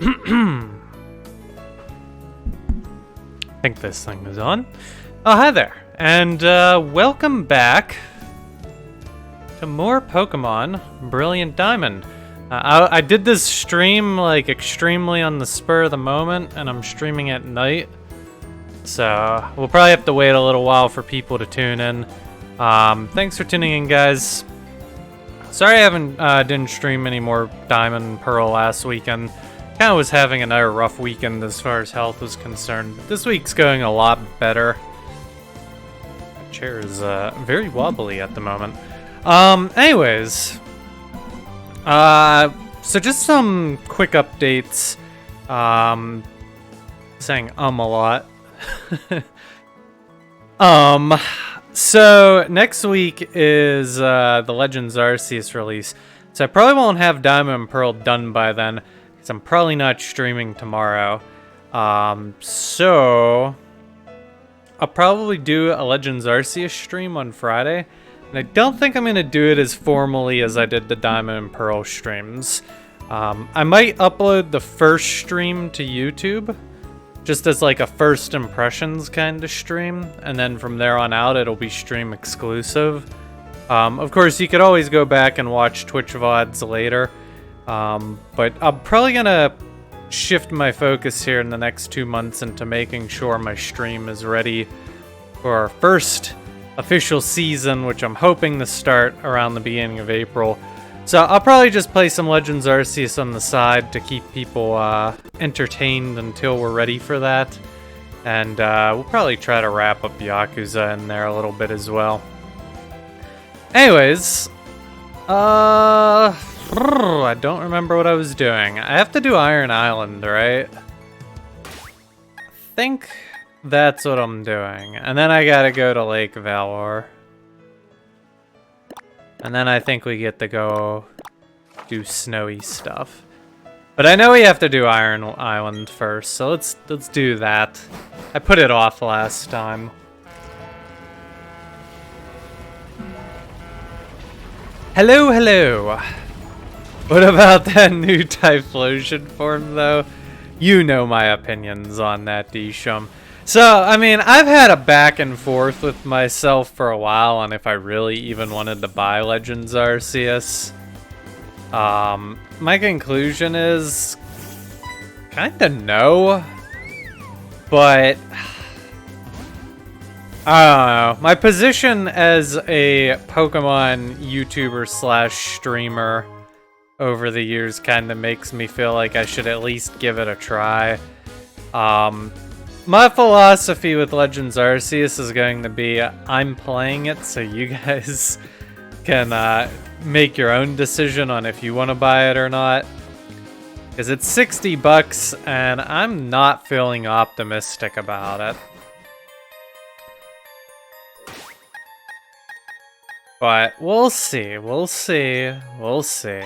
I think this thing is on. Oh, hi there, and welcome back to more Pokemon Brilliant Diamond. I did this stream like extremely on the spur of the moment, and I'm streaming at night, so we'll probably have to wait a little while for people to tune in. Thanks for tuning in, guys. Sorry I didn't stream any more Diamond and Pearl last weekend. Kind of was having another rough weekend as far as health was concerned. This week's going a lot better. My chair is very wobbly at the moment. Anyways, so just some quick updates. Saying a lot. So next week is the Legends Arceus release. So I probably won't have Diamond and Pearl done by then, because I'm probably not streaming tomorrow. So I'll probably do a Legends Arceus stream on Friday. And I don't think I'm going to do it as formally as I did the Diamond and Pearl streams. I might upload the first stream to YouTube, just as like a first impressions kind of stream. And then from there on out, it'll be stream exclusive. Of course, you could always go back and watch Twitch VODs later. But I'm probably going to shift my focus here in the next 2 months into making sure my stream is ready for our first official season, which I'm hoping to start around the beginning of April. So I'll probably just play some Legends Arceus on the side to keep people entertained until we're ready for that. And we'll probably try to wrap up Yakuza in there a little bit as well. Anyways, I don't remember what I was doing. I have to do Iron Island, right? I think that's what I'm doing. And then I gotta go to Lake Valor. And then I think we get to go do snowy stuff. But I know we have to do Iron Island first, so let's do that. I put it off last time. Hello, hello. What about that new Typhlosion form, though? You know my opinions on that, Disham. So, I mean, I've had a back and forth with myself for a while on if I really even wanted to buy Legends Arceus. My conclusion is kinda no. But I don't know. My position as a Pokemon YouTuber / streamer over the years kind of makes me feel like I should at least give it a try. My philosophy with Legends Arceus is going to be I'm playing it so you guys can make your own decision on if you want to buy it or not. Because it's 60 bucks and I'm not feeling optimistic about it. But we'll see, we'll see, we'll see.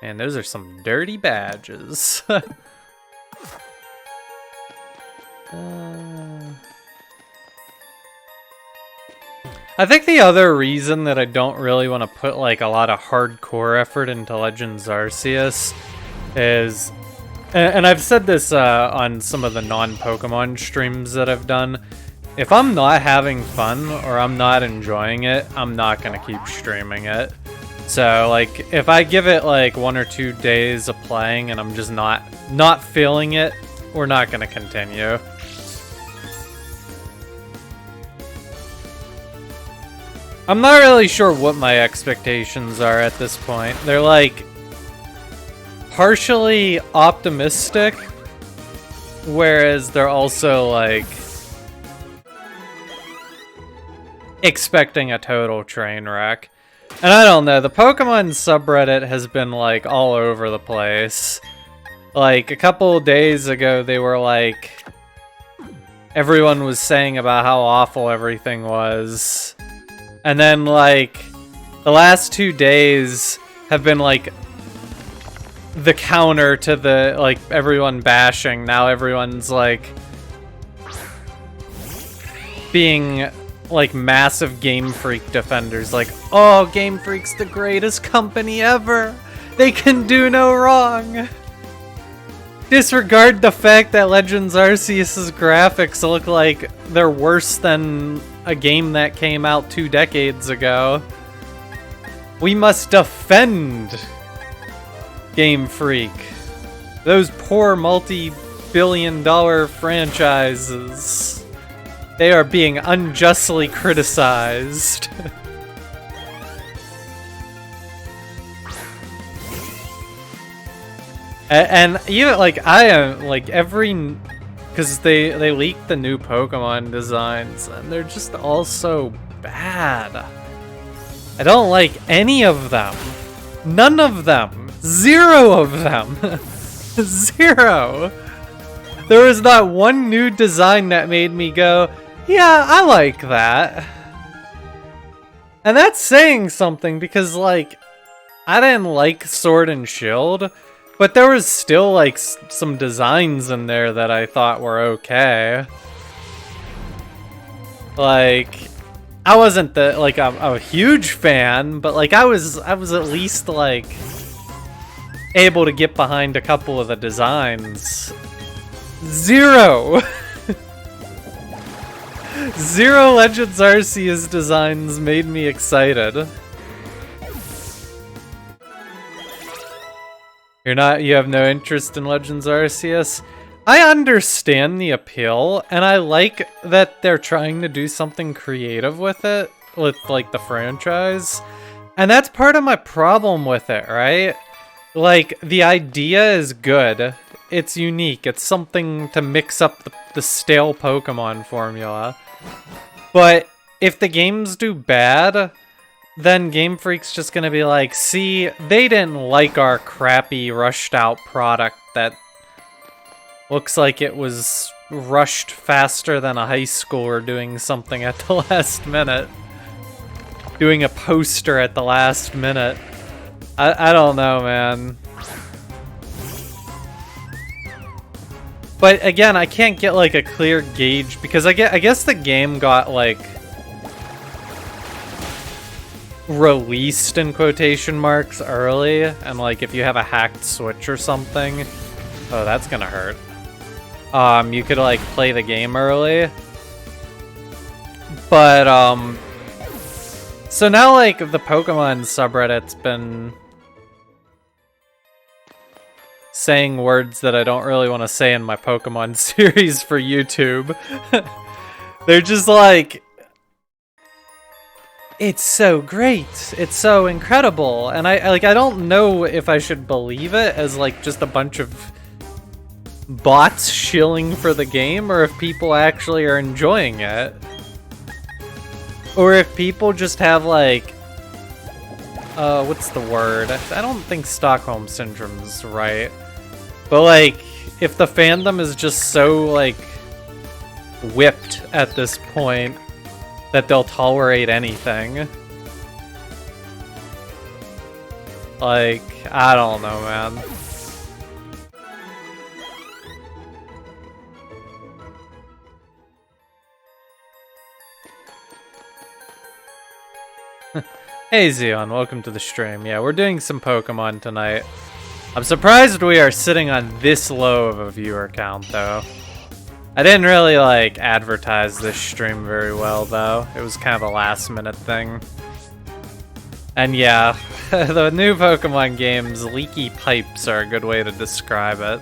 And those are some dirty badges. I think the other reason that I don't really want to put like a lot of hardcore effort into Legends Arceus is, and I've said this on some of the non-Pokemon streams that I've done, if I'm not having fun or I'm not enjoying it, I'm not going to keep streaming it. So, like, if I give it, like, 1 or 2 days of playing and I'm just not feeling it, we're not going to continue. I'm not really sure what my expectations are at this point. They're, like, partially optimistic, whereas they're also, like, expecting a total train wreck. And I don't know, the Pokemon subreddit has been, like, all over the place. Like, a couple days ago, they were, like, everyone was saying about how awful everything was. And then, like, the last 2 days have been, like, the counter to the, like, everyone bashing. Now everyone's, like, being like massive Game Freak defenders, like, oh, Game Freak's the greatest company ever. They can do no wrong. Disregard the fact that Legends Arceus's graphics look like they're worse than a game that came out 2 decades ago. We must defend Game Freak. Those poor multi-billion-dollar franchises. They are being unjustly criticized. And even like I am like because they leaked the new Pokemon designs and they're just all so bad. I don't like any of them. None of them. 0 of them. 0. There was not one new design that made me go, yeah, I like that. And that's saying something because like I didn't like Sword and Shield. But there was still, like, some designs in there that I thought were okay. Like, I wasn't a huge fan, but, like, I was at least, like, able to get behind a couple of the designs. 0! 0 Legends Arceus designs made me excited. You have no interest in Legends Arceus? I understand the appeal, and I like that they're trying to do something creative with it, with, like, the franchise. And that's part of my problem with it, right? Like, the idea is good. It's unique. It's something to mix up the stale Pokemon formula. But if the games do bad, then Game Freak's just gonna be like, see, they didn't like our crappy, rushed-out product that looks like it was rushed faster than a high schooler doing something at the last minute. Doing a poster at the last minute. I don't know, man. But again, I can't get, like, a clear gauge, because I guess the game got, like, released in quotation marks early, and like if you have a hacked Switch or something, oh, that's gonna hurt. You could like play the game early, but so now like the Pokemon subreddit's been saying words that I don't really want to say in my Pokemon series for YouTube. They're just like, it's so great, it's so incredible, and I don't know if I should believe it as like just a bunch of bots shilling for the game, or if people actually are enjoying it. Or if people just have like, what's the word? I don't think Stockholm Syndrome is right. But like, if the fandom is just so like whipped at this point that they'll tolerate anything. Like, I don't know, man. Hey Zeon, welcome to the stream. Yeah, we're doing some Pokemon tonight. I'm surprised we are sitting on this low of a viewer count, though. I didn't really, like, advertise this stream very well, though. It was kind of a last-minute thing. And yeah, the new Pokemon game's leaky pipes are a good way to describe it.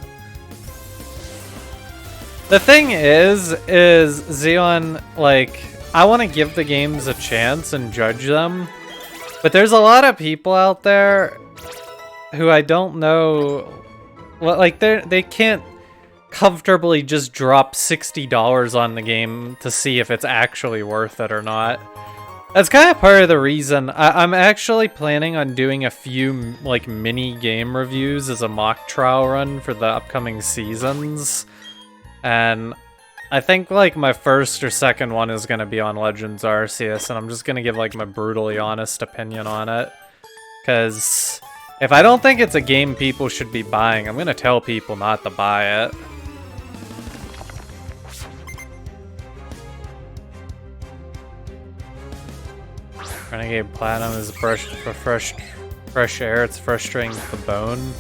The thing is Zeon, like, I want to give the games a chance and judge them, but there's a lot of people out there who I don't know, well, like, they can't comfortably just drop $60 on the game to see if it's actually worth it or not. That's kind of part of the reason I'm actually planning on doing a few like mini game reviews as a mock trial run for the upcoming seasons. And I think like my first or second one is going to be on Legends Arceus, and I'm just going to give like my brutally honest opinion on it. Because if I don't think it's a game people should be buying, I'm going to tell people not to buy it. Renegade Platinum is fresh air. It's frustrating to the bone.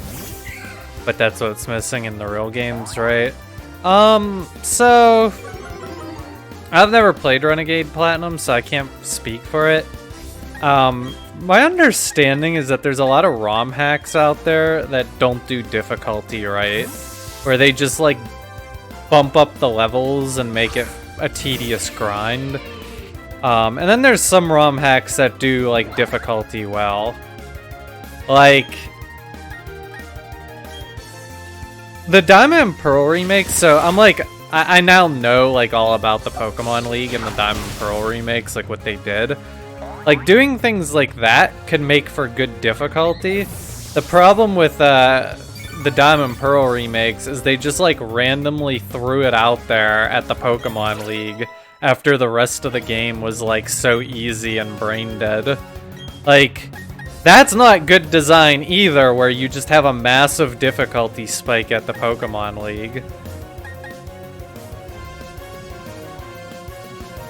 But that's what's missing in the real games, right? So I've never played Renegade Platinum, so I can't speak for it. My understanding is that there's a lot of ROM hacks out there that don't do difficulty right, where they just like bump up the levels and make it a tedious grind. And then there's some ROM hacks that do like difficulty well. Like the Diamond and Pearl remakes, so I'm like, I now know like all about the Pokemon League and the Diamond and Pearl remakes, like what they did. Like doing things like that could make for good difficulty. The problem with the Diamond and Pearl remakes is they just like randomly threw it out there at the Pokemon League after the rest of the game was like so easy and brain dead. Like, that's not good design either, where you just have a massive difficulty spike at the Pokemon League.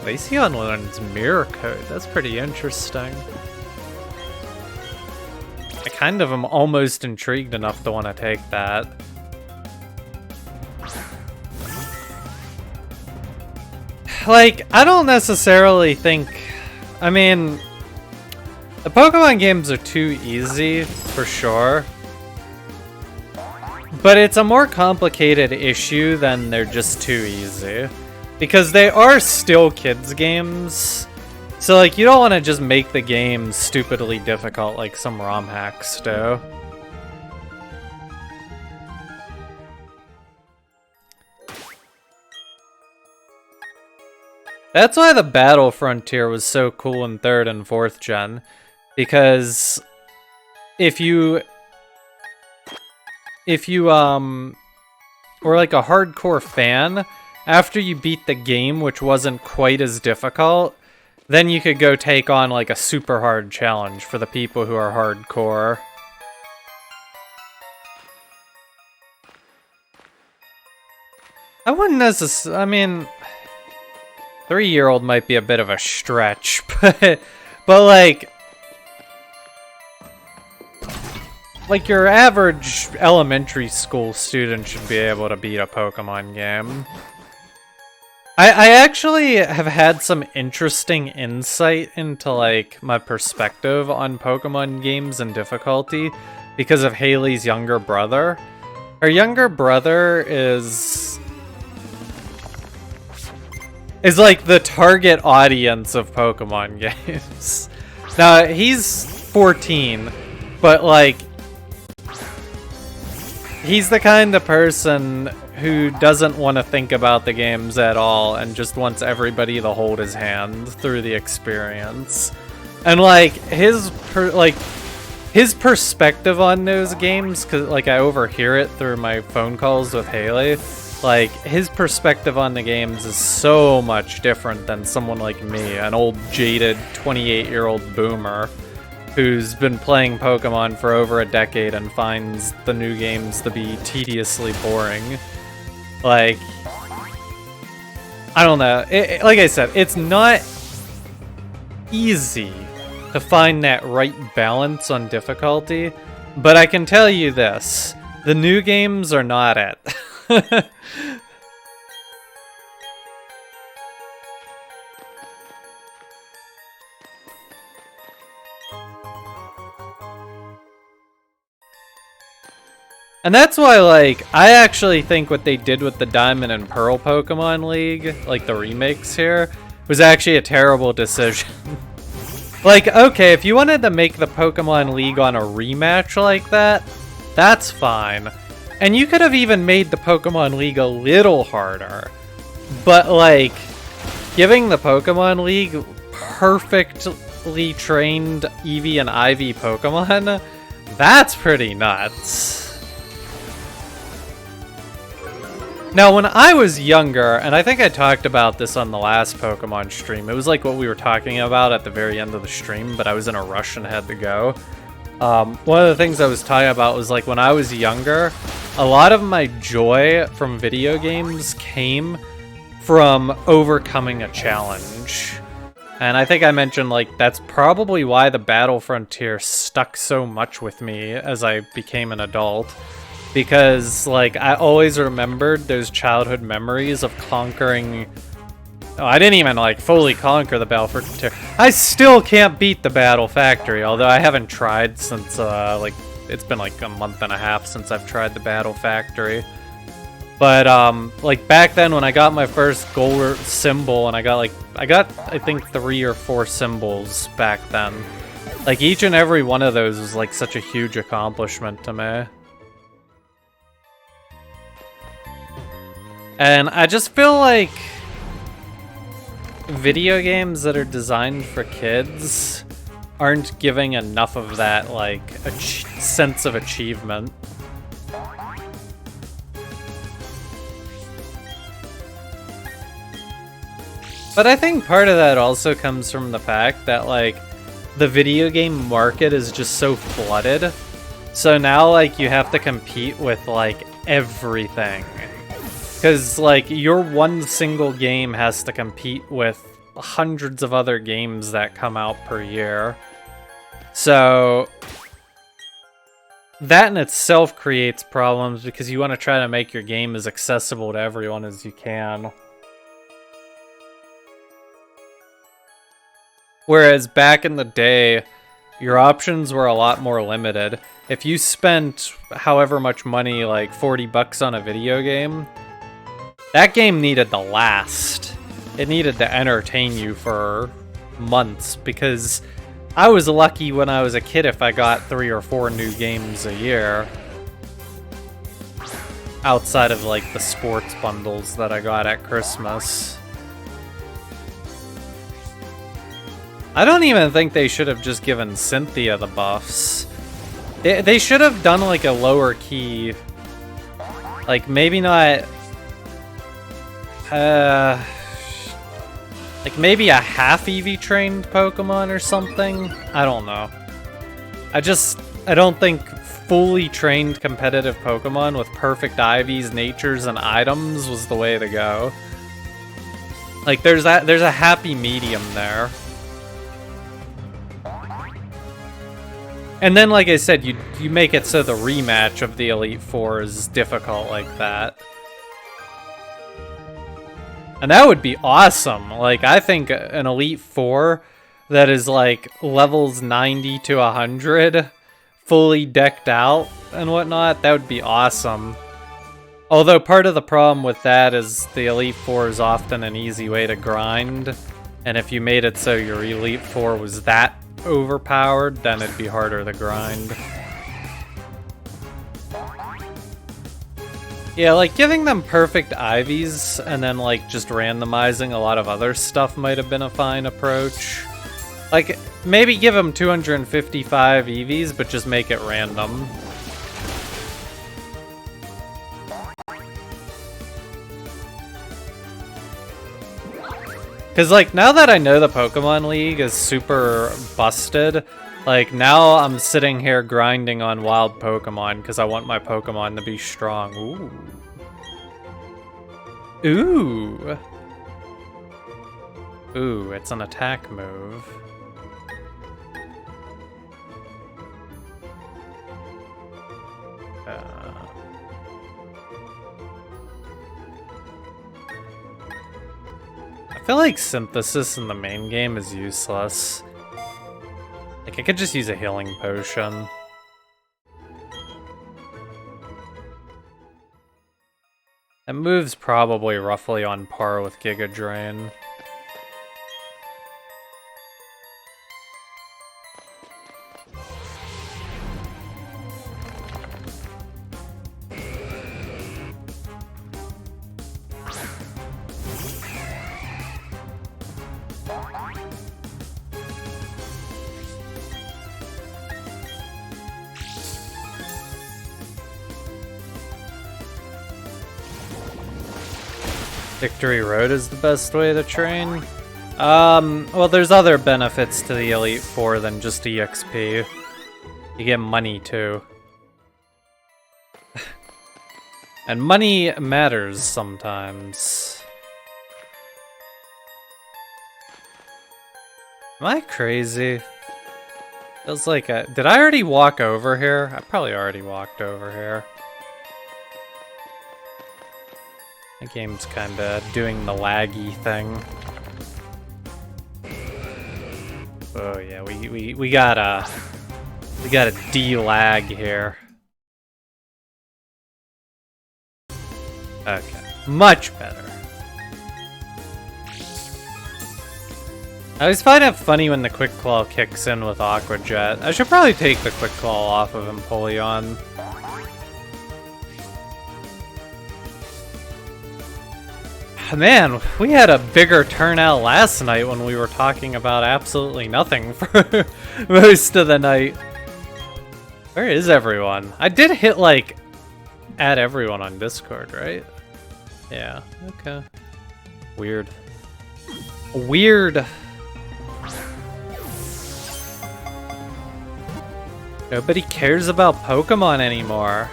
Glaceon learns Mirror Code. That's pretty interesting. I kind of am almost intrigued enough to want to take that. Like, I don't necessarily think... I mean, the Pokemon games are too easy, for sure. But it's a more complicated issue than they're just too easy. Because they are still kids' games. So, like, you don't want to just make the game stupidly difficult like some ROM hacks do. That's why the Battle Frontier was so cool in 3rd and 4th gen. Because if you were like a hardcore fan, after you beat the game, which wasn't quite as difficult, then you could go take on like a super hard challenge for the people who are hardcore. I wouldn't necessarily, I mean, 3-year-old might be a bit of a stretch, but like your average elementary school student should be able to beat a Pokemon game. I actually have had some interesting insight into like my perspective on Pokemon games and difficulty because of Haley's younger brother. Her younger brother is like the target audience of Pokemon games. Now, he's 14, but like he's the kind of person who doesn't want to think about the games at all and just wants everybody to hold his hand through the experience. And like his perspective on those games, cause like I overhear it through my phone calls with Haley, like his perspective on the games is so much different than someone like me, an old jaded 28-year-old boomer who's been playing Pokemon for over a decade and finds the new games to be tediously boring. Like, I don't know. Like I said, it's not easy to find that right balance on difficulty, but I can tell you this. The new games are not it. And that's why, like, I actually think what they did with the Diamond and Pearl Pokemon League, like the remakes here, was actually a terrible decision. Like, okay, if you wanted to make the Pokemon League on a rematch like that, that's fine. And you could have even made the Pokemon League a little harder. But, like, giving the Pokemon League perfectly trained Eevee and Ivy Pokemon, that's pretty nuts. Now, when I was younger, and I think I talked about this on the last Pokemon stream, it was like what we were talking about at the very end of the stream, but I was in a rush and had to go. One of the things I was talking about was like when I was younger, a lot of my joy from video games came from overcoming a challenge. And I think I mentioned, like, that's probably why the Battle Frontier stuck so much with me as I became an adult. Because, like, I always remembered those childhood memories of conquering... Oh, I didn't even, like, fully conquer the Battle Frontier. I still can't beat the Battle Factory, although I haven't tried since, like, it's been, like, a month and a half since I've tried the Battle Factory. But, like, back then when I got my first gold symbol, and I got, I think 3 or 4 symbols back then. Like, each and every one of those was, like, such a huge accomplishment to me. And I just feel like video games that are designed for kids aren't giving enough of that, like, sense of achievement. But I think part of that also comes from the fact that, like, the video game market is just so flooded. So now, like, you have to compete with, like, everything. Because, like, your one single game has to compete with hundreds of other games that come out per year. So that in itself creates problems because you want to try to make your game as accessible to everyone as you can. Whereas back in the day, your options were a lot more limited. If you spent however much money, like 40 bucks on a video game, that game needed to last. It needed to entertain you for months, because I was lucky when I was a kid if I got 3 or 4 new games a year. Outside of, like, the sports bundles that I got at Christmas. I don't even think they should have just given Cynthia the buffs. They should have done, like, a lower key. Like, maybe not... like, maybe a half EV trained Pokemon or something? I don't know. I don't think fully trained competitive Pokemon with perfect IVs, natures, and items was the way to go. Like, there's a happy medium there. And then, like I said, you make it so the rematch of the Elite Four is difficult like that. And that would be awesome. Like, I think an Elite Four that is, like, levels 90 to 100, fully decked out and whatnot, that would be awesome. Although part of the problem with that is the Elite Four is often an easy way to grind. And if you made it so your Elite Four was that overpowered, then it'd be harder to grind. Yeah, like, giving them perfect IVs and then, like, just randomizing a lot of other stuff might have been a fine approach. Like, maybe give them 255 EVs, but just make it random. Because, like, now that I know the Pokemon League is super busted, like, now I'm sitting here grinding on wild Pokemon because I want my Pokemon to be strong. Ooh. Ooh. Ooh, it's an attack move. I feel like Synthesis in the main game is useless. Like, I could just use a healing potion. That move's probably roughly on par with Giga Drain. Victory Road is the best way to train? Well, there's other benefits to the Elite Four than just EXP. You get money, too. And money matters sometimes. Am I crazy? Feels like a... Did I already walk over here? I probably already walked over here. The game's kinda doing the laggy thing. Oh yeah, we gotta de-lag here. Okay, much better. I always find it funny when the Quick Claw kicks in with Aqua Jet. I should probably take the Quick Claw off of Empoleon. Man, we had a bigger turnout last night when we were talking about absolutely nothing for most of the night. Where is everyone? I did hit, like, add everyone on Discord, right? Yeah, okay. Weird. Weird. Nobody cares about Pokemon anymore.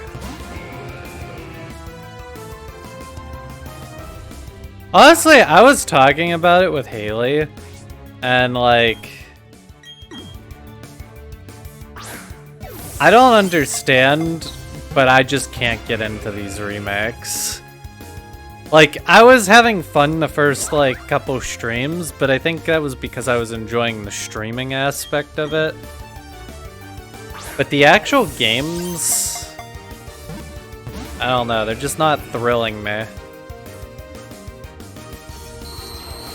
Honestly, I was talking about it with Haley, and like, I don't understand, but I just can't get into these remakes. Like, I was having fun the first, like, couple streams, but I think that was because I was enjoying the streaming aspect of it. But the actual games, I don't know, they're just not thrilling me.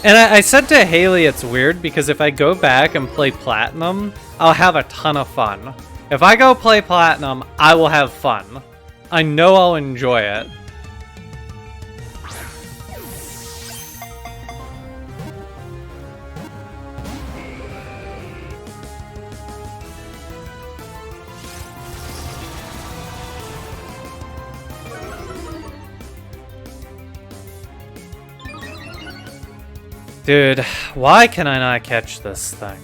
And I said to Haley it's weird because if I go back and play Platinum, I'll have a ton of fun. If I go play Platinum, I will have fun. I know I'll enjoy it. Dude, why can I not catch this thing?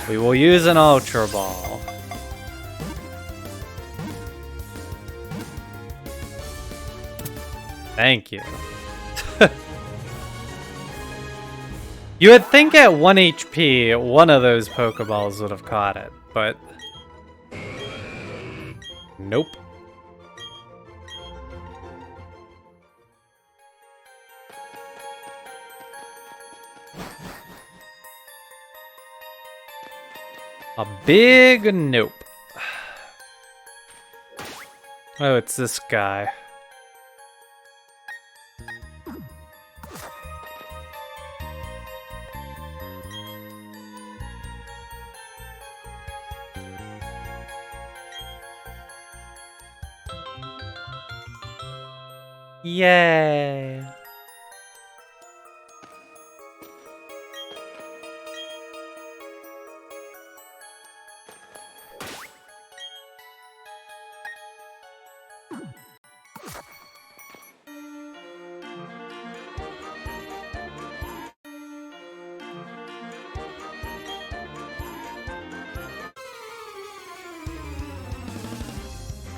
We will use an Ultra Ball. Thank you. You would think at 1 HP, one of those Pokeballs would have caught it, but... Nope. A big nope. Oh, it's this guy. Yay.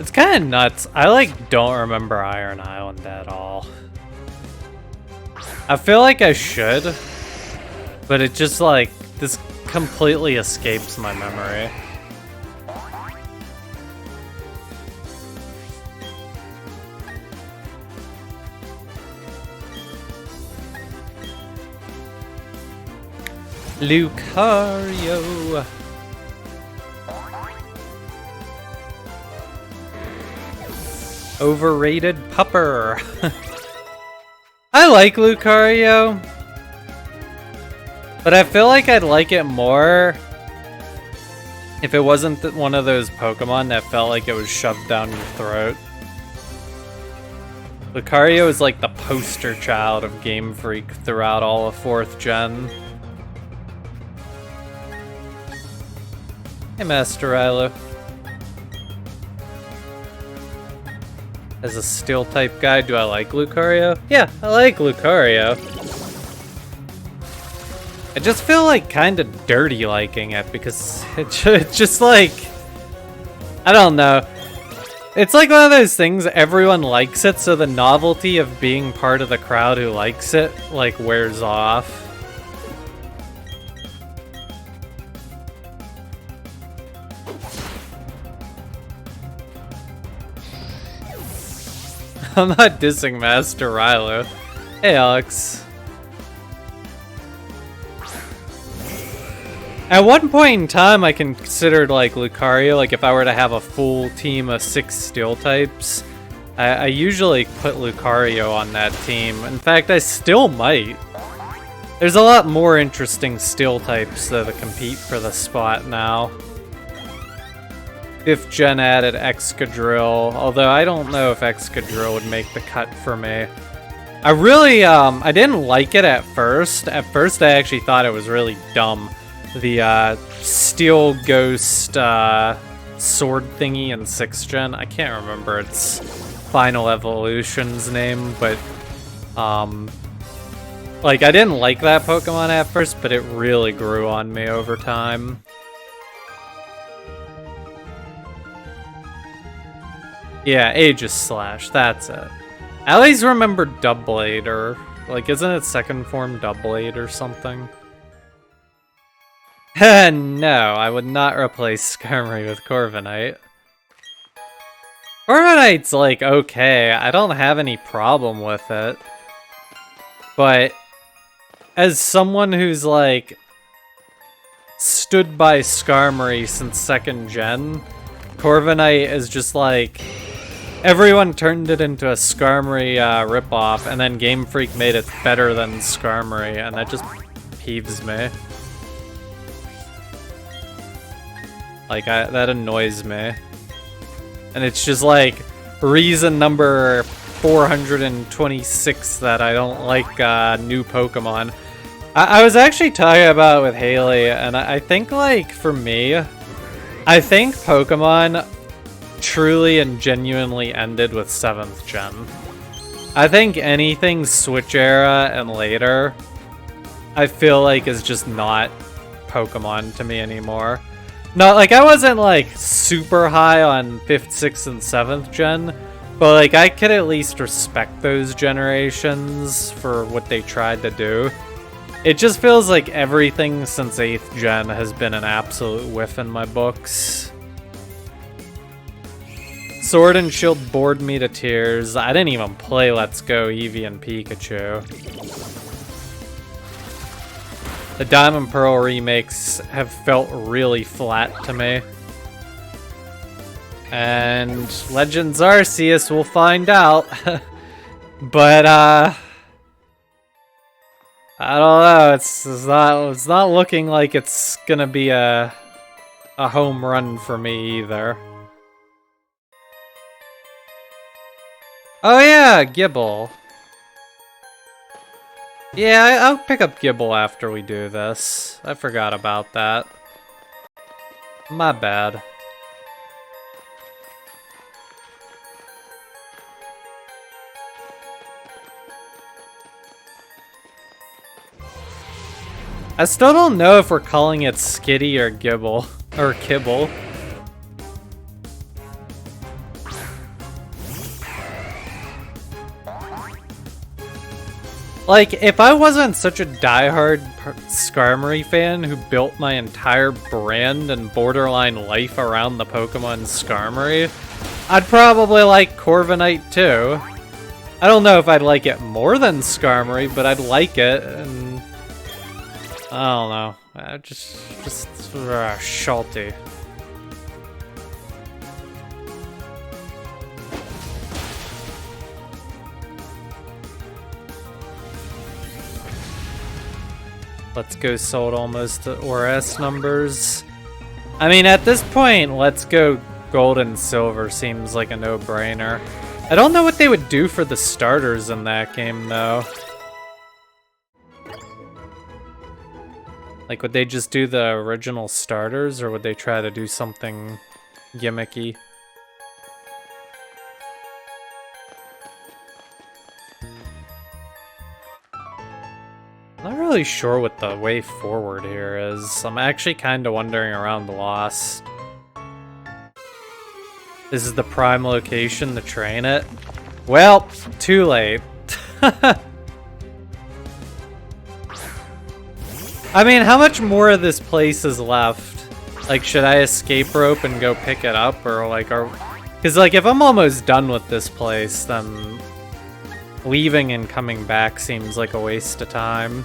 It's kind of nuts. I like don't remember Iron Island at all. I feel like I should, but it just like this completely escapes my memory. Lucario. Overrated pupper. I like Lucario, but I feel like I'd like it more if it wasn't one of those Pokemon that felt like it was shoved down your throat. Lucario is like the poster child of Game Freak throughout all of 4th gen. Hey, Master Rilo. As a steel type guy, do I like Lucario? Yeah, I like Lucario. I just feel like kind of dirty liking it because it's just like, I don't know. It's like one of those things, everyone likes it, so the novelty of being part of the crowd who likes it, like, wears off. I'm not dissing Master Rilo. Hey, Alex. At one point in time, I considered, like, Lucario, like, if I were to have a full team of 6 steel types, I usually put Lucario on that team. In fact, I still might. There's a lot more interesting steel types that compete for the spot now. If Gen added Excadrill, although I don't know if Excadrill would make the cut for me. I really, I didn't like it at first. At first, I actually thought it was really dumb. The Steel Ghost sword thingy in 6th Gen. I can't remember its final evolution's name, but like, I didn't like that Pokemon at first, but it really grew on me over time. Yeah, Aegislash, that's it. I always remember Doublade, or, like, isn't it second form Doublade or something? No, I would not replace Skarmory with Corviknight. Corviknight's, like, okay. I don't have any problem with it. But as someone who's, like, stood by Skarmory since 2nd Gen, Corviknight is just, like... Everyone turned it into a Skarmory ripoff, and then Game Freak made it better than Skarmory, and that just peeves me. Like, that annoys me. And it's just like, reason number 426 that I don't like new Pokemon. I was actually talking about it with Haley, and I think, like, for me, I think Pokemon truly and genuinely ended with 7th Gen. I think anything Switch era and later, I feel like is just not Pokemon to me anymore. No, like, I wasn't, like, super high on 5th, 6th, and 7th Gen, but, like, I could at least respect those generations for what they tried to do. It just feels like everything since 8th Gen has been an absolute whiff in my books. Sword and Shield bored me to tears. I didn't even play Let's Go Eevee and Pikachu. The Diamond Pearl remakes have felt really flat to me. And Legends Arceus, we'll find out. But, I don't know, it's not looking like it's gonna be a home run for me either. Oh yeah, Gibble. Yeah, I'll pick up Gibble after we do this. I forgot about that. My bad. I still don't know if we're calling it Skitty or Gibble. Or Kibble. Like, if I wasn't such a diehard Skarmory fan who built my entire brand and borderline life around the Pokemon Skarmory, I'd probably like Corviknight too. I don't know if I'd like it more than Skarmory, but I'd like it, and... I don't know. Just salty. Let's Go sold almost to ORS numbers. I mean, at this point, Let's Go Gold and Silver seems like a no-brainer. I don't know what they would do for the starters in that game, though. Like, would they just do the original starters, or would they try to do something gimmicky? I'm not really sure what the way forward here is. I'm actually kind of wandering around lost. This is the prime location to train it. Well, too late. I mean, how much more of this place is left? Like, should I escape rope and go pick it up? Or, like, because, like, if I'm almost done with this place, then leaving and coming back seems like a waste of time.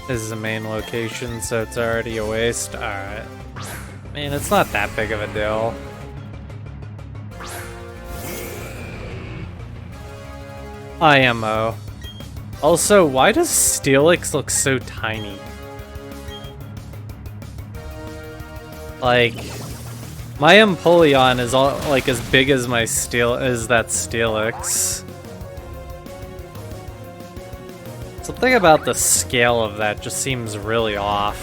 This is the main location, so it's already a waste. Alright. I mean, it's not that big of a deal. IMO. Also, why does Steelix look so tiny? Like, my Empoleon is all like as big as that Steelix. Something about the scale of that just seems really off.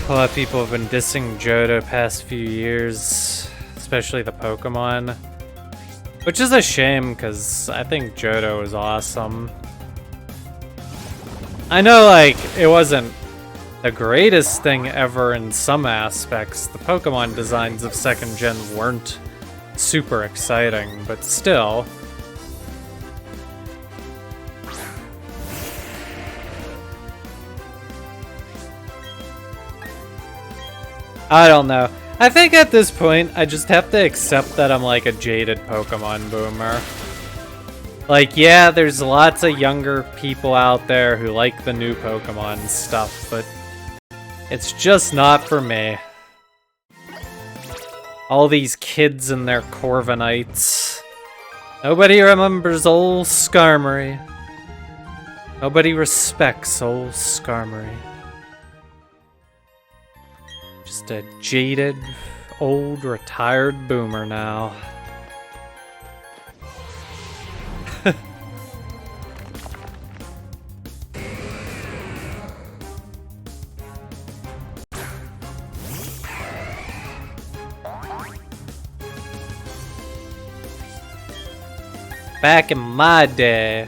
A lot of people have been dissing Johto past few years, especially the Pokemon. Which is a shame, because I think Johto is awesome. I know, like, it wasn't the greatest thing ever in some aspects. The Pokemon designs of 2nd Gen weren't super exciting, but still. I don't know. I think at this point, I just have to accept that I'm like a jaded Pokemon boomer. Like, yeah, there's lots of younger people out there who like the new Pokemon stuff, but it's just not for me. All these kids and their Corviknights. Nobody remembers old Skarmory. Nobody respects old Skarmory. Just a jaded, old, retired boomer now. Back in my day,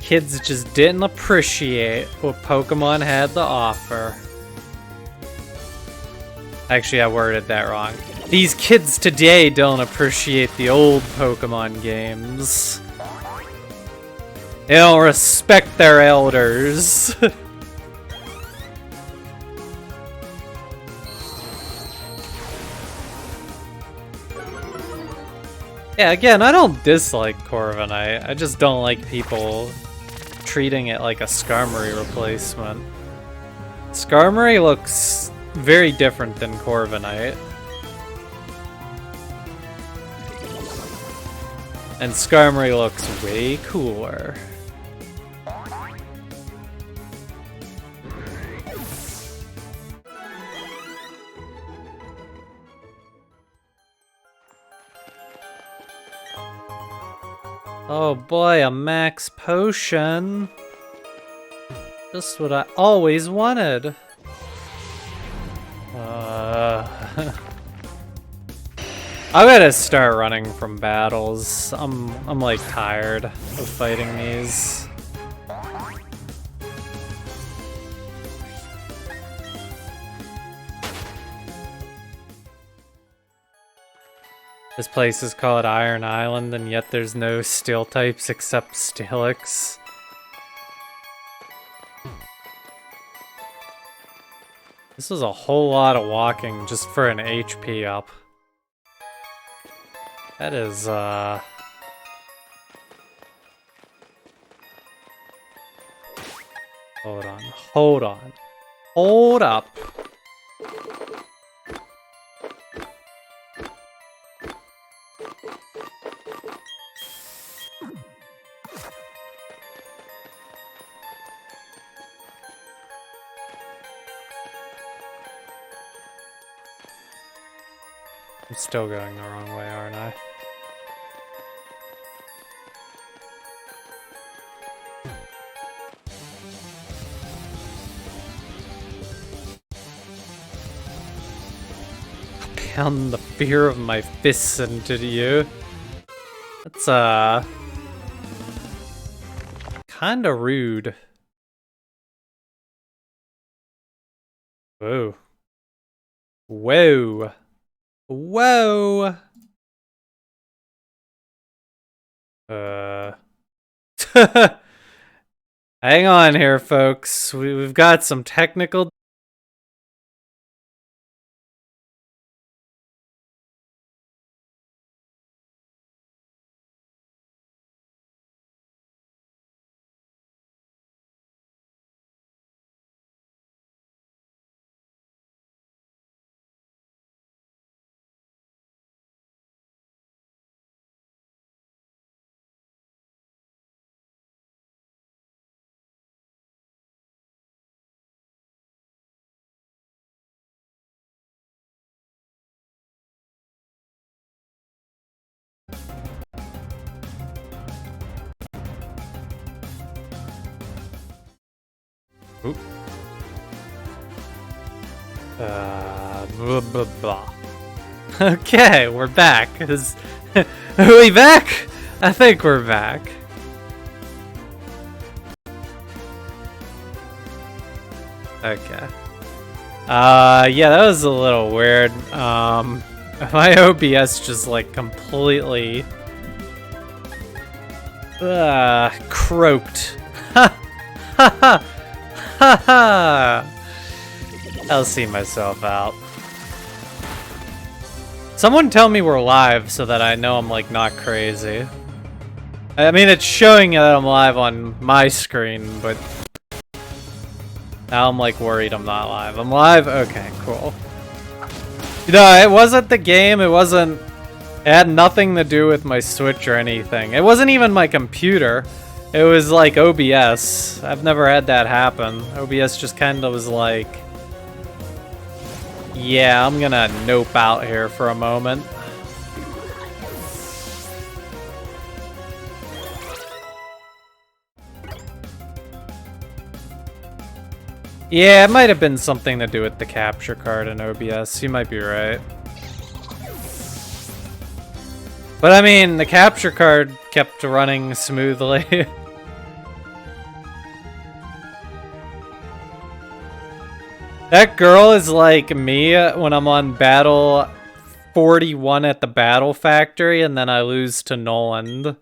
kids just didn't appreciate what Pokemon had to offer. Actually, I worded that wrong. These kids today don't appreciate the old Pokemon games. They don't respect their elders. Yeah, again, I don't dislike Corviknight. I just don't like people treating it like a Skarmory replacement. Skarmory looks very different than Corviknight. And Skarmory looks way cooler. Oh boy, a max potion. Just what I always wanted. I gotta start running from battles. I'm like tired of fighting these. This place is called Iron Island, and yet there's no steel types except Steelix. This is a whole lot of walking just for an HP up. That is, hold on, hold on. Hold up. I'm still going the wrong way, aren't I? down the fear of my fists into you. That's, kinda rude. Whoa. Whoa. Whoa! Hang on here, folks. We've got some technical... Oop. Blah, blah, blah. Okay, we're back. Are we back? I think we're back. Okay. Yeah, that was a little weird. My OBS just like completely croaked. Ha ha ha ha ha. I'll see myself out. Someone tell me we're live so that I know I'm like not crazy. I mean, it's showing that I'm live on my screen, but now I'm like worried I'm not live. I'm live? Okay, cool. You know, it wasn't the game, it had nothing to do with my Switch or anything. It wasn't even my computer. It was like OBS. I've never had that happen. OBS just kind of was like, yeah, I'm gonna nope out here for a moment. Yeah, it might have been something to do with the capture card in OBS. You might be right. But I mean, the capture card kept running smoothly. That girl is like me when I'm on battle 41 at the battle factory and then I lose to Noland.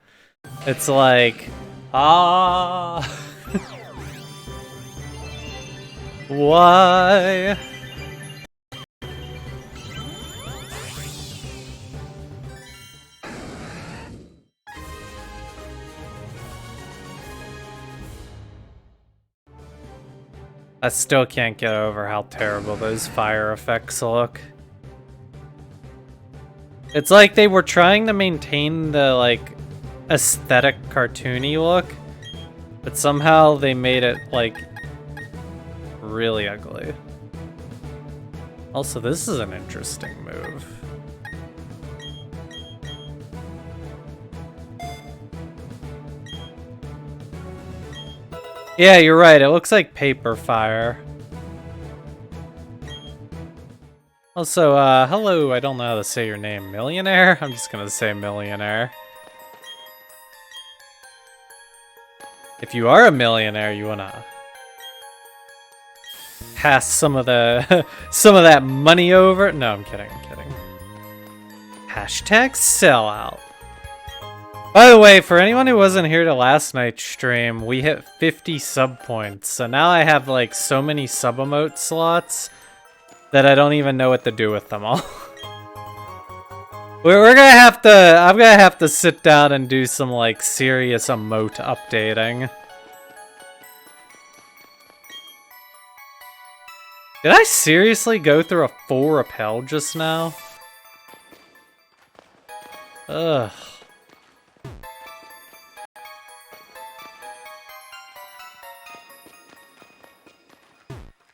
It's like, ah. Why? I still can't get over how terrible those fire effects look. It's like they were trying to maintain the, like, aesthetic cartoony look, but somehow they made it, like, really ugly. Also, this is an interesting move. Yeah, you're right. It looks like paper fire. Also, hello. I don't know how to say your name. Millionaire? I'm just gonna say millionaire. If you are a millionaire, you wanna pass some of the some of that money over? No, I'm kidding. I'm kidding. Hashtag sellout. By the way, for anyone who wasn't here to last night's stream, we hit 50 sub points. So now I have like so many sub emote slots that I don't even know what to do with them all. We're gonna have to, I'm gonna have to sit down and do some like serious emote updating. Did I seriously go through a full rappel just now? Ugh.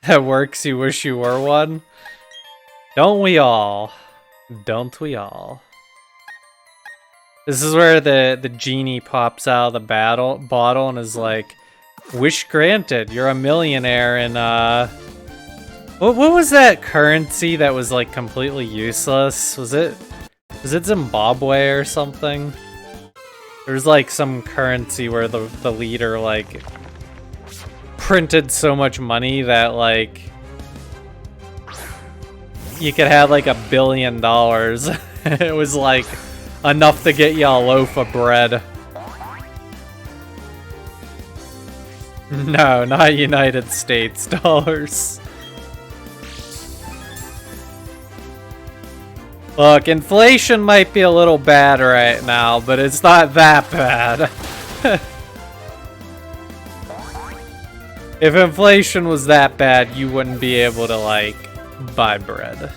That works, you wish you were one? Don't we all? Don't we all? This is where the genie pops out of the bottle and is like, wish granted, you're a millionaire in What was that currency that was like completely useless? Was it Zimbabwe or something? There was like some currency where the leader like printed so much money that like you could have like $1 billion. It was like enough to get you a loaf of bread. No, not United States dollars. Look, inflation might be a little bad right now, but it's not that bad. If inflation was that bad, you wouldn't be able to, like, buy bread.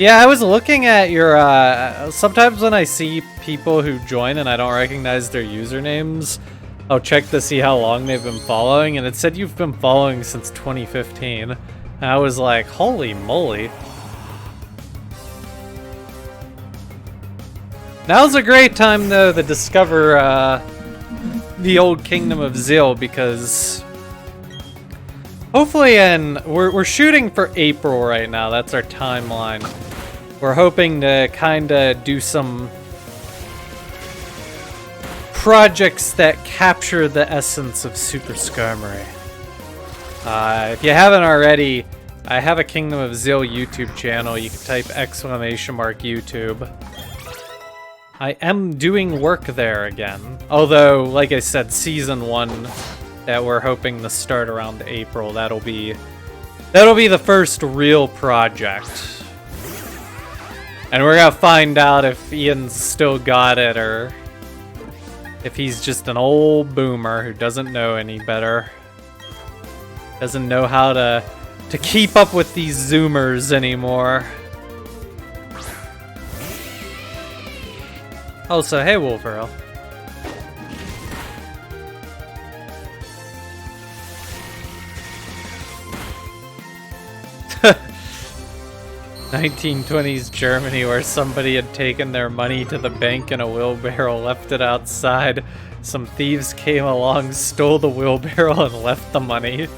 Yeah, I was looking at your, sometimes when I see people who join and I don't recognize their usernames, I'll check to see how long they've been following, and it said you've been following since 2015. And I was like, holy moly. Now's a great time, though, to discover the old Kingdom of Zil, because hopefully we're shooting for April right now. That's our timeline. We're hoping to kind of do some projects that capture the essence of Super Skarmory. If you haven't already, I have a Kingdom of Zil YouTube channel. You can type !YouTube. I am doing work there again. Although, like I said, Season 1 that we're hoping to start around April, that'll be the first real project. And we're gonna find out if Ian's still got it or if he's just an old boomer who doesn't know any better. Doesn't know how to keep up with these Zoomers anymore. Also, hey Wolverine. (1920s) Germany, where somebody had taken their money to the bank in a wheelbarrow, left it outside. Some thieves came along, stole the wheelbarrow, and left the money.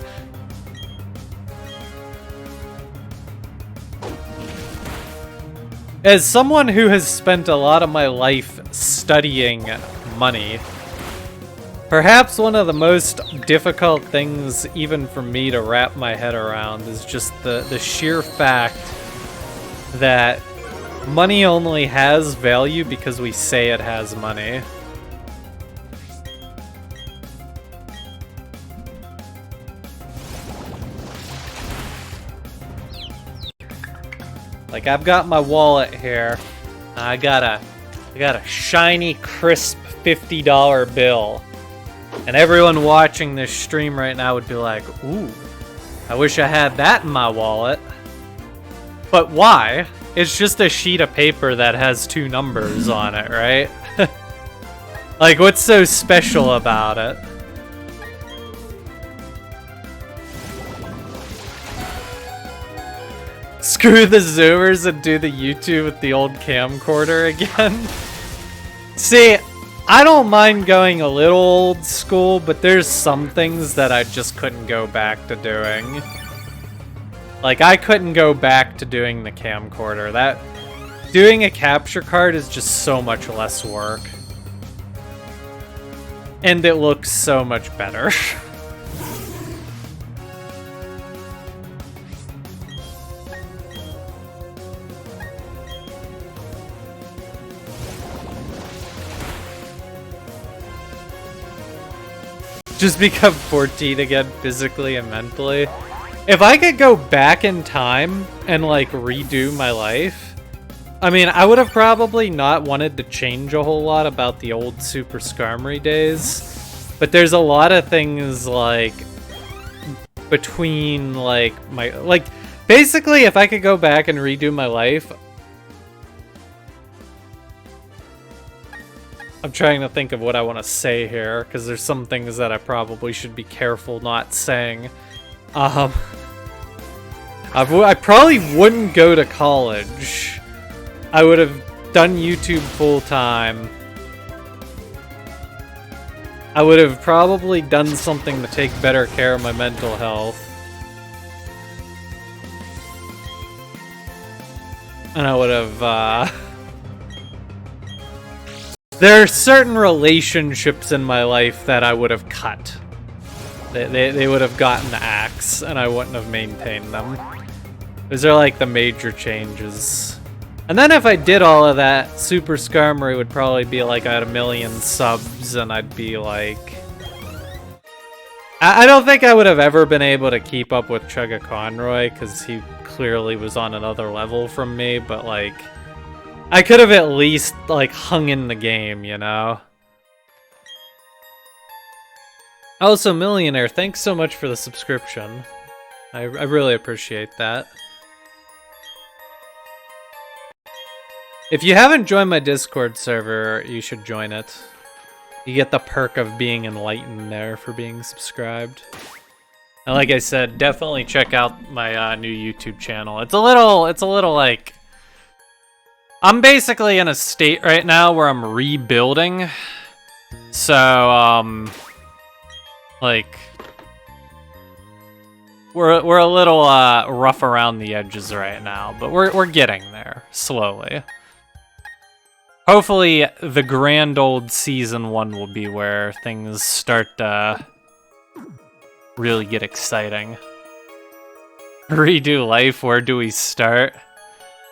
As someone who has spent a lot of my life studying money, perhaps one of the most difficult things even for me to wrap my head around is just the sheer fact that money only has value because we say it has money. Like, I've got my wallet here. I got a shiny, crisp $50 bill. And everyone watching this stream right now would be like, ooh, I wish I had that in my wallet. But why? It's just a sheet of paper that has 2 numbers on it, right? Like, what's so special about it? Screw the Zoomers and do the YouTube with the old camcorder again. See, I don't mind going a little old school, but there's some things that I just couldn't go back to doing. Like, I couldn't go back to doing the camcorder. Doing a capture card is just so much less work. And it looks so much better. Just become 14 again, physically and mentally. If I could go back in time and, like, redo my life, I mean, I would have probably not wanted to change a whole lot about the old Super Skarmory days, but there's a lot of things, like, between, like, basically, if I could go back and redo my life, I'm trying to think of what I want to say here, because there's some things that I probably should be careful not saying. I probably wouldn't go to college. I would have done YouTube full time. I would have probably done something to take better care of my mental health. And I would have, there are certain relationships in my life that I would have cut. They would have gotten the axe, and I wouldn't have maintained them. Those are like the major changes. And then if I did all of that, Super Skarmory would probably be like at 1 million subs, and I'd be like... I don't think I would have ever been able to keep up with Conroy, because he clearly was on another level from me, but like... I could have at least, like, hung in the game, you know? Also, Millionaire, thanks so much for the subscription. I really appreciate that. If you haven't joined my Discord server, you should join it. You get the perk of being enlightened there for being subscribed. And like I said, definitely check out my new YouTube channel. It's a little like... I'm basically in a state right now where I'm rebuilding. So, like... We're a little rough around the edges right now, but we're getting there, slowly. Hopefully, the grand old Season 1 will be where things start to really get exciting. Redo life, where do we start?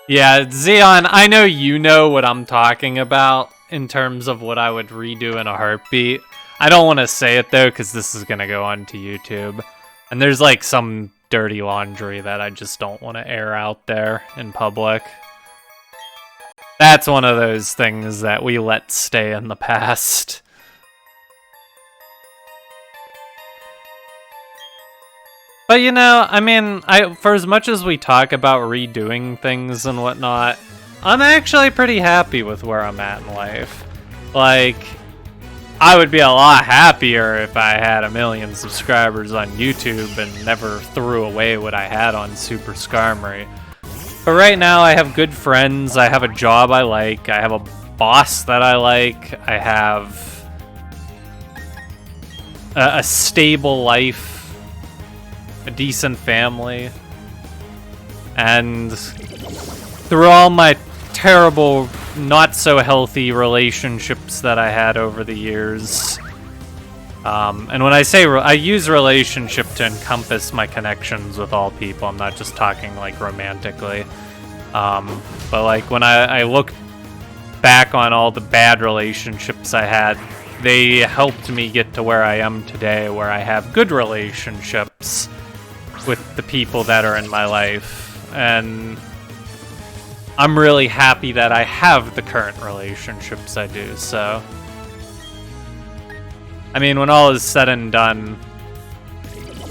Yeah, Xeon, I know you know what I'm talking about in terms of what I would redo in a heartbeat. I don't want to say it, though, because this is going to go onto YouTube. And there's, like, some dirty laundry that I just don't want to air out there in public. That's one of those things that we let stay in the past. But, you know, I mean, for as much as we talk about redoing things and whatnot, I'm actually pretty happy with where I'm at in life. Like, I would be a lot happier if I had 1 million subscribers on YouTube and never threw away what I had on Super Skarmory. But right now, I have good friends, I have a job I like, I have a boss that I like, I have a stable life, a decent family, and through all my terrible, not so healthy relationships that I had over the years, and when I say I use relationship to encompass my connections with all people, I'm not just talking like romantically, but like when I look back on all the bad relationships I had, they helped me get to where I am today, where I have good relationships with the people that are in my life, and I'm really happy that I have the current relationships I do, so... I mean, when all is said and done,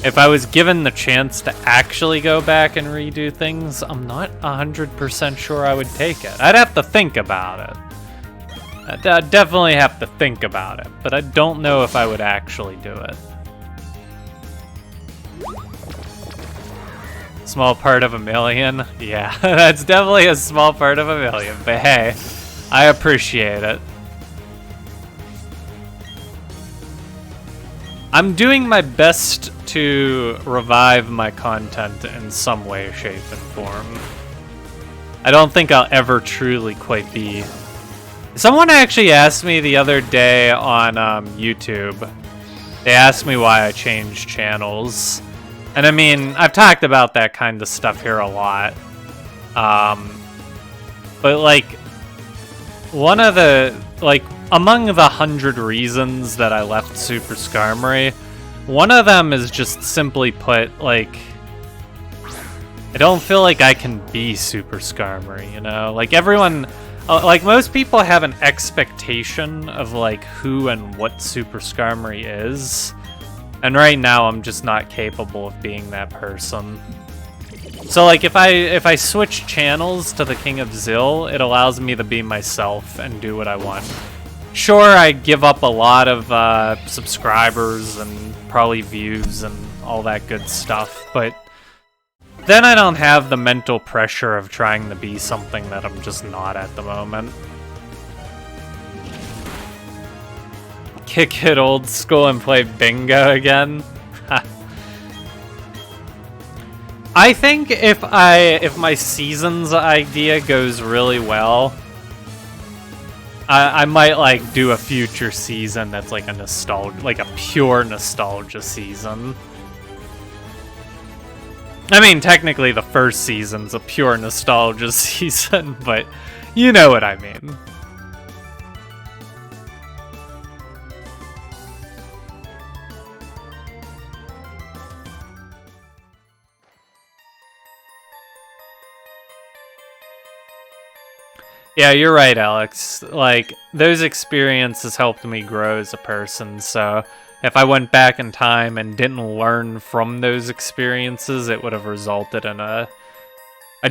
if I was given the chance to actually go back and redo things, I'm not 100% sure I would take it. I'd have to think about it. I'd definitely have to think about it, but I don't know if I would actually do it. Small part of 1 million? Yeah, that's definitely a small part of 1 million, but hey, I appreciate it. I'm doing my best to revive my content in some way, shape, and form. I don't think I'll ever truly quite be... Someone actually asked me the other day on YouTube. They asked me why I changed channels. And I mean, I've talked about that kind of stuff here a lot. But like, one of the, like, among the 100 reasons that I left Super Skarmory, one of them is just simply put, like, I don't feel like I can be Super Skarmory, you know? Like, everyone, like, most people have an expectation of, like, who and what Super Skarmory is. And right now, I'm just not capable of being that person. So, like, if I switch channels to the King of Zil, it allows me to be myself and do what I want. Sure, I give up a lot of subscribers and probably views and all that good stuff, but then I don't have the mental pressure of trying to be something that I'm just not at the moment. kick it old school and play bingo again. I think if my seasons idea goes really well, I might like do a future season that's like a pure nostalgia season. I mean, technically the first season's a pure nostalgia season, but you know what I mean. Yeah, you're right, Alex. Like, those experiences helped me grow as a person, so if I went back in time and didn't learn from those experiences, it would have resulted in a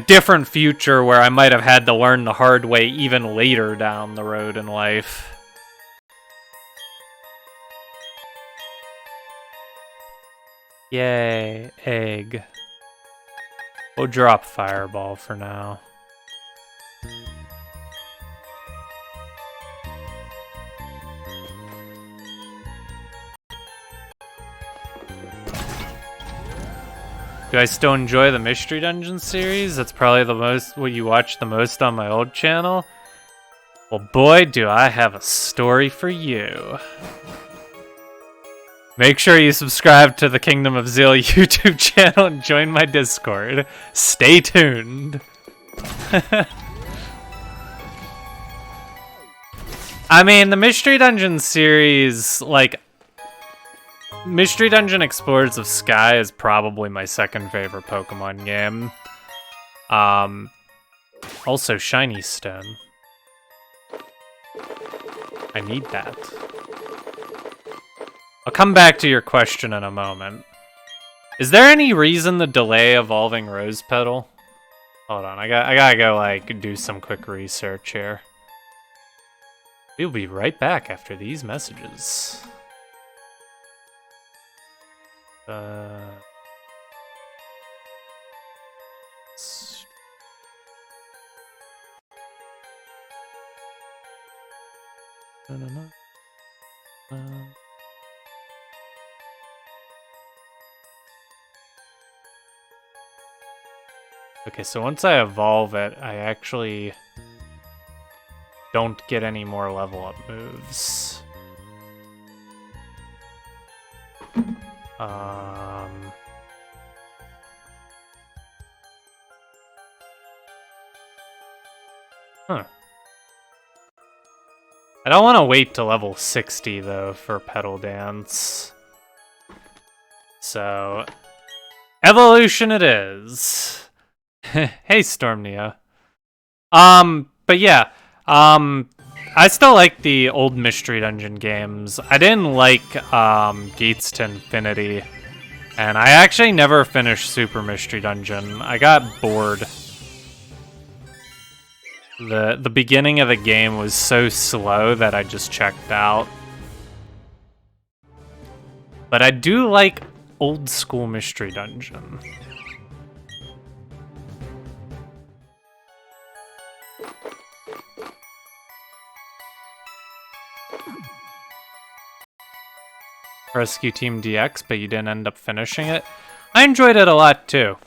different future where I might have had to learn the hard way even later down the road in life. Yay, egg. We'll drop Fireball for now. Do I still enjoy the Mystery Dungeon series? That's probably what you watch the most on my old channel. Well, boy, do I have a story for you. Make sure you subscribe to the Kingdom of Zeal YouTube channel and join my Discord. Stay tuned. I mean, the Mystery Dungeon series, like, Mystery Dungeon Explorers of Sky is probably my second favorite Pokemon game. Also Shiny Stone. I need that. I'll come back to your question in a moment. Is there any reason to delay evolving Rose Petal? Hold on, I gotta go, like, do some quick research here. We'll be right back after these messages. Okay, so once I evolve it, I actually don't get any more level up moves. Huh. I don't want to wait to level 60, though, for Petal Dance. So, evolution it is. Hey, Storm Neo. But yeah, I still like the old Mystery Dungeon games. I didn't like, Gates to Infinity. And I actually never finished Super Mystery Dungeon. I got bored. The beginning of the game was so slow that I just checked out. But I do like old school Mystery Dungeon. Rescue Team DX, but you didn't end up finishing it. I enjoyed it a lot too.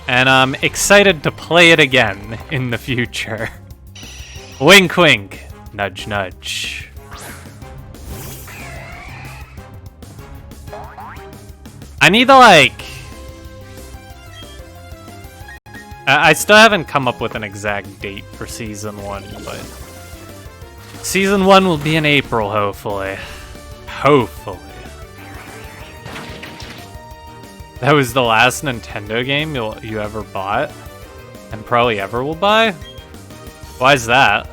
And I'm excited to play it again in the future. Wink wink, nudge nudge. I need to like... I still haven't come up with an exact date for Season 1, but... Season 1 will be in April, hopefully. Hopefully. That was the last Nintendo game you ever bought? And probably ever will buy? Why is that?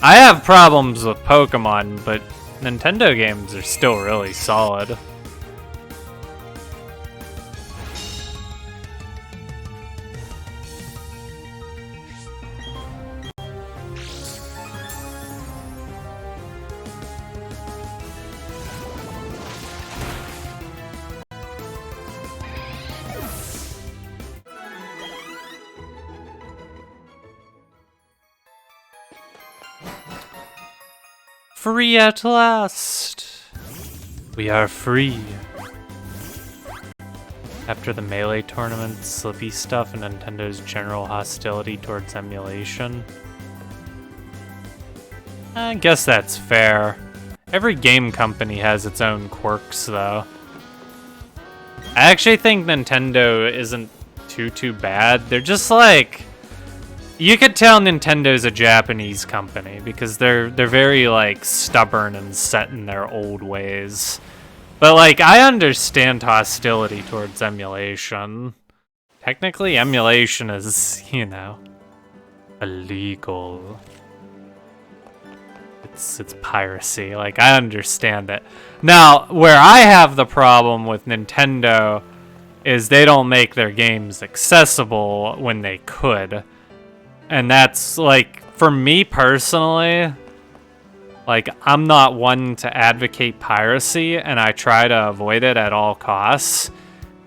I have problems with Pokemon, but Nintendo games are still really solid. free at last. We are free. After the Melee tournament, Slippy stuff, and Nintendo's general hostility towards emulation. I guess that's fair. Every game company has its own quirks, though. I actually think Nintendo isn't too bad. They're just like... You could tell Nintendo's a Japanese company because they're very, like, stubborn and set in their old ways. But, like, I understand hostility towards emulation. Technically, emulation is, you know, illegal. It's piracy. Like, I understand it. Now, where I have the problem with Nintendo is they don't make their games accessible when they could. And that's, like, for me personally... Like, I'm not one to advocate piracy, and I try to avoid it at all costs.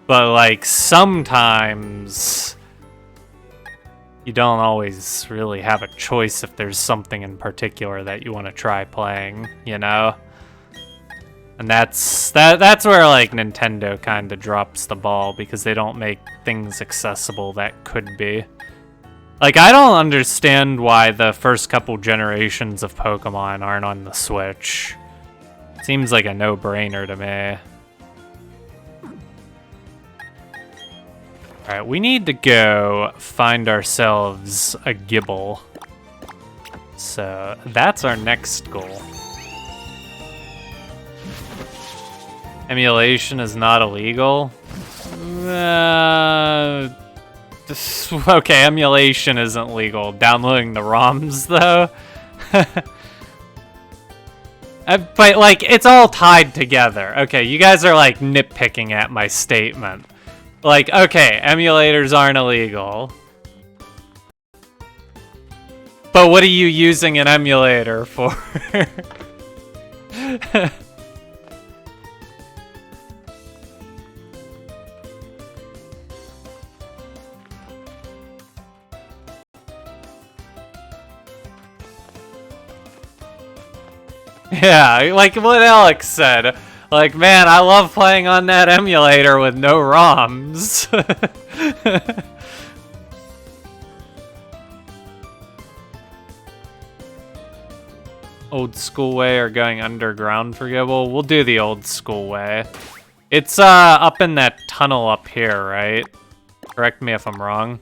But, like, sometimes you don't always really have a choice if there's something in particular that you want to try playing, you know? And that's where, like, Nintendo kind of drops the ball, because they don't make things accessible that could be. Like, I don't understand why the first couple generations of Pokemon aren't on the Switch. Seems like a no-brainer to me. Alright, we need to go find ourselves a Gibble. So, that's our next goal. Emulation is not illegal? Okay, emulation isn't legal. Downloading the ROMs, though. But, like, it's all tied together. Okay, you guys are, like, nitpicking at my statement. Like, okay, emulators aren't illegal. But what are you using an emulator for? Yeah, like what Alex said. Like, man, I love playing on that emulator with no ROMs. Old school way or going underground for Gibble? We'll do the old school way. It's up in that tunnel up here, right? Correct me if I'm wrong.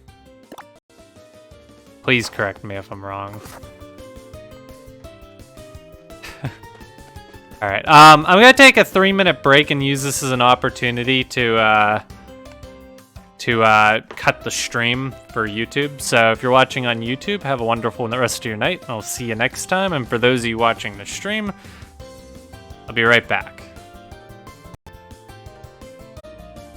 Please correct me if I'm wrong. Alright, I'm gonna take a 3-minute break and use this as an opportunity to cut the stream for YouTube. So if you're watching on YouTube, have a wonderful rest of your night, and I'll see you next time. And for those of you watching the stream, I'll be right back.